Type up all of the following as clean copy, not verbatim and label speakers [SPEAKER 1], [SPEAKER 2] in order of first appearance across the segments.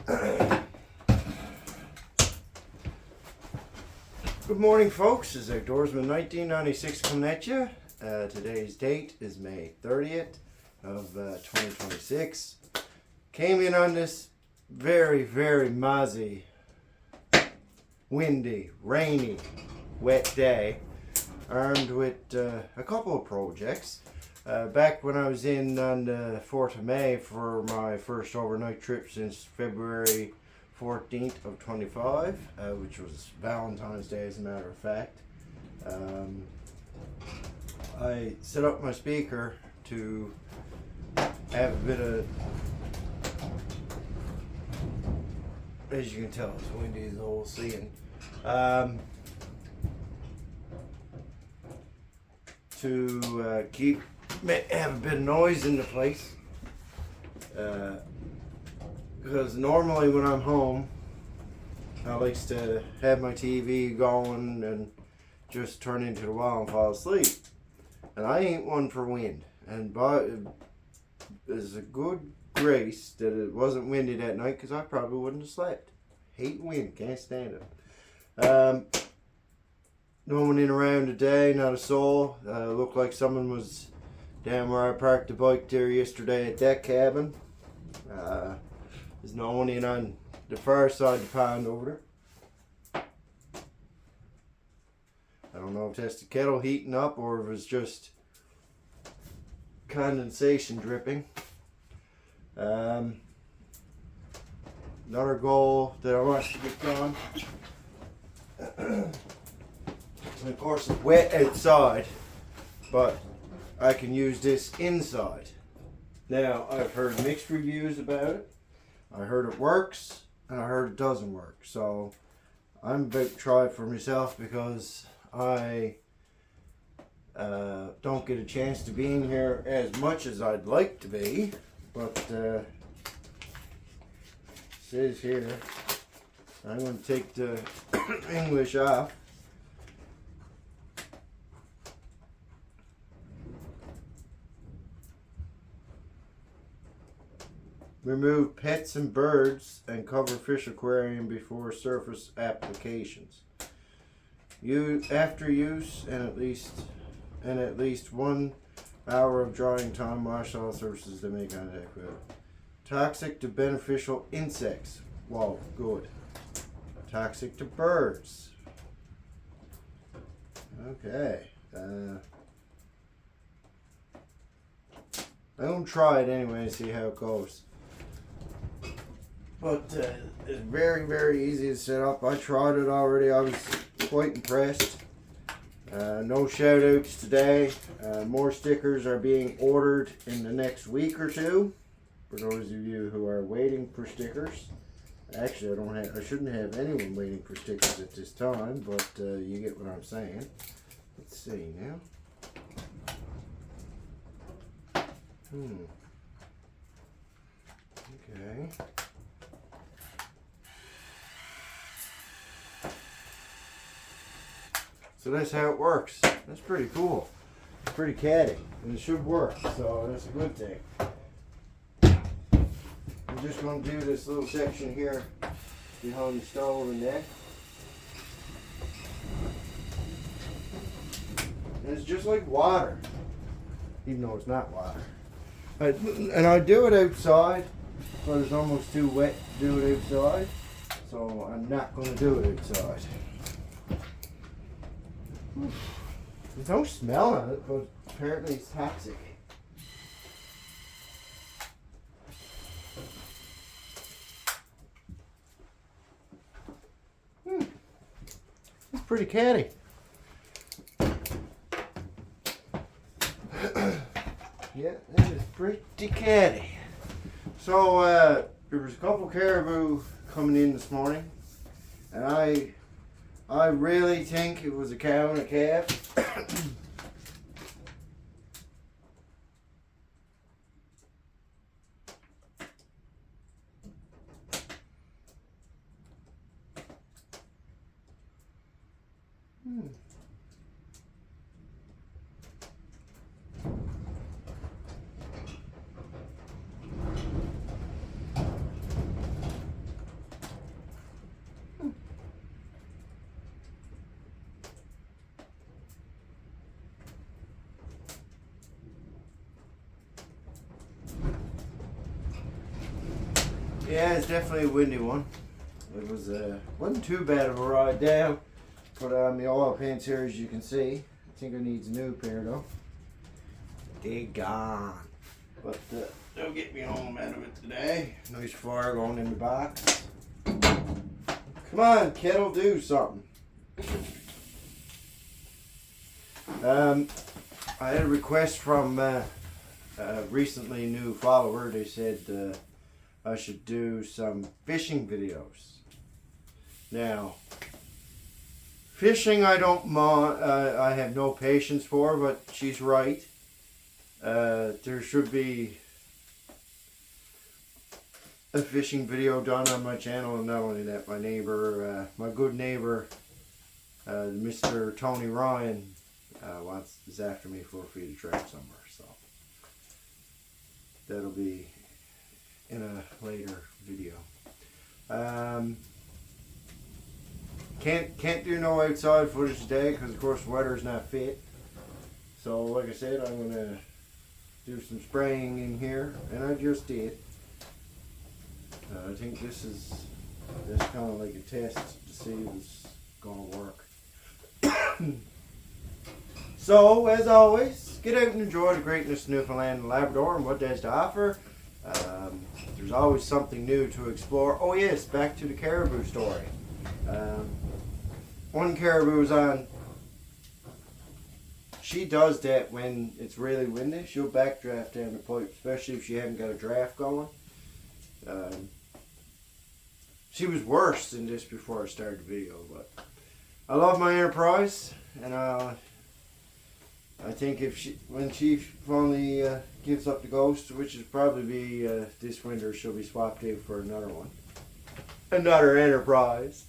[SPEAKER 1] Good morning, folks. This is Outdoorsman 1996 coming at you. Today's date is May 30th of 2026. Came in on this very, very mozzie, windy, rainy, wet day, armed with a couple of projects. Back when I was in on the 4th of May for my first overnight trip since February 14th of 25, which was Valentine's Day as a matter of fact. I set up my speaker to have a bit of, as you can tell, it's windy as the whole scene. To have a bit of noise in the place. Because normally when I'm home, I like to have my TV going and just turn into the wall and fall asleep. And I ain't one for wind. And there's a good grace that it wasn't windy that night, because I probably wouldn't have slept. Hate wind, can't stand it. No one in around today, not a soul. Looked like someone was down where I parked the bike there yesterday at that cabin. There's no one in on the far side of the pond over there. I don't know if that's the kettle heating up or if it's just condensation dripping. Another goal that I want to get done. And of course it's wet outside, but I can use this inside. Now, I've heard mixed reviews about it. I heard it works, and I heard it doesn't work. So, I'm about to try it for myself, because I don't get a chance to be in here as much as I'd like to be. But, it says here, I'm going to take the English off. Remove pets and birds and cover fish aquarium before surface applications. After use and at least 1 hour of drying time, wash all surfaces that make contact with it. Toxic to beneficial insects. Wow, good. Toxic to birds. Okay. I'm gonna try it anyway and see how it goes. But it's very, very easy to set up. I tried it already. I was quite impressed. No shout outs today. More stickers are being ordered in the next week or two. For those of you who are waiting for stickers. Actually, I shouldn't have anyone waiting for stickers at this time, but you get what I'm saying. Let's see now. Okay. So that's how it works. That's pretty cool. It's pretty catty, and it should work, so that's a good thing. I'm just going to do this little section here behind the stove and neck. And it's just like water, even though it's not water. And I do it outside, but it's almost too wet to do it outside, so I'm not going to do it outside. There's no smell on it, but apparently it's toxic. It's pretty catty. Yeah, that is pretty catty. So, there was a couple caribou coming in this morning, and I really think it was a cow and a calf. Yeah, it's definitely a windy one. It was wasn't too bad of a ride down. Put on my oil pants here, as you can see. I think it needs a new pair though. They gone. But they'll get me home out of it today. Nice fire going in the box. Come on, kettle, do something. I had a request from a recently new follower. They said I should do some fishing videos. Now, fishing I don't mind. I have no patience for, but she's right. There should be a fishing video done on my channel, and not only that, my neighbor, my good neighbor, Mr. Tony Ryan, is after me for a feed a trap somewhere, so that'll be in a later video. Can't do no outside footage today because of course the weather's not fit. So like I said, I'm gonna do some spraying in here, and I just did. I think this is kind of like a test to see if it's gonna work. So as always, get out and enjoy the greatness of Newfoundland and Labrador and what there's to offer. There's always something new to explore. Oh yes, back to the caribou story. One caribou was on. She does that when it's really windy. She'll backdraft down the pipe, especially if she hadn't got a draft going. She was worse than this before I started the video, but I love my Enterprise, and I think when she finally gives up the Ghost, which is probably be this winter, she'll be swapped out for another one, another Enterprise.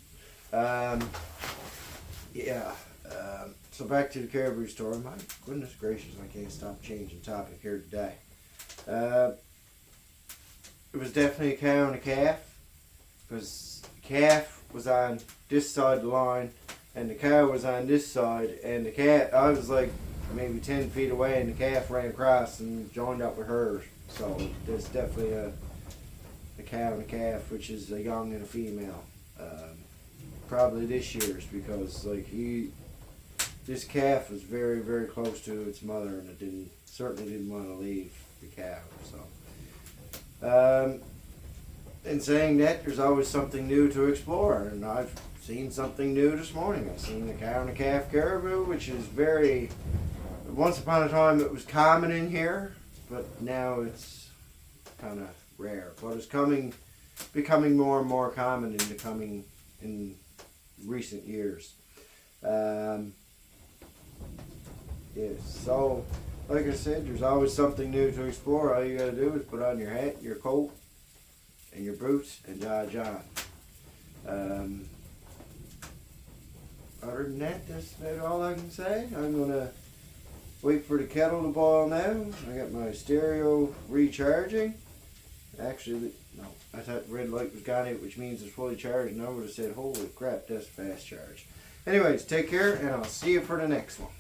[SPEAKER 1] So back to the caribou story. My goodness gracious, I can't stop changing topic here today. It was definitely a cow and a calf, because the calf was on this side of the line and the cow was on this side, and the cat, I was like maybe 10 feet away, and the calf ran across and joined up with her. So there's definitely a cow and a calf, which is a young and a female. Probably this year's, because like this calf was very, very close to its mother, and it certainly didn't want to leave the cow. So, in saying that, there's always something new to explore, and I've seen something new this morning. I've seen the cow and the calf caribou, which is very. Once upon a time, it was common in here, but now it's kind of rare. But it's becoming more and more common in recent years. Yes, so like I said, there's always something new to explore. All you gotta do is put on your hat, your coat, and your boots, and dodge on. Other than that, that's about all I can say. I'm gonna wait for the kettle to boil now. I got my stereo recharging. Actually, no, I thought the red light was gone out, which means it's fully charged, and I would have said, holy crap, that's fast charge. Anyways, take care, and I'll see you for the next one.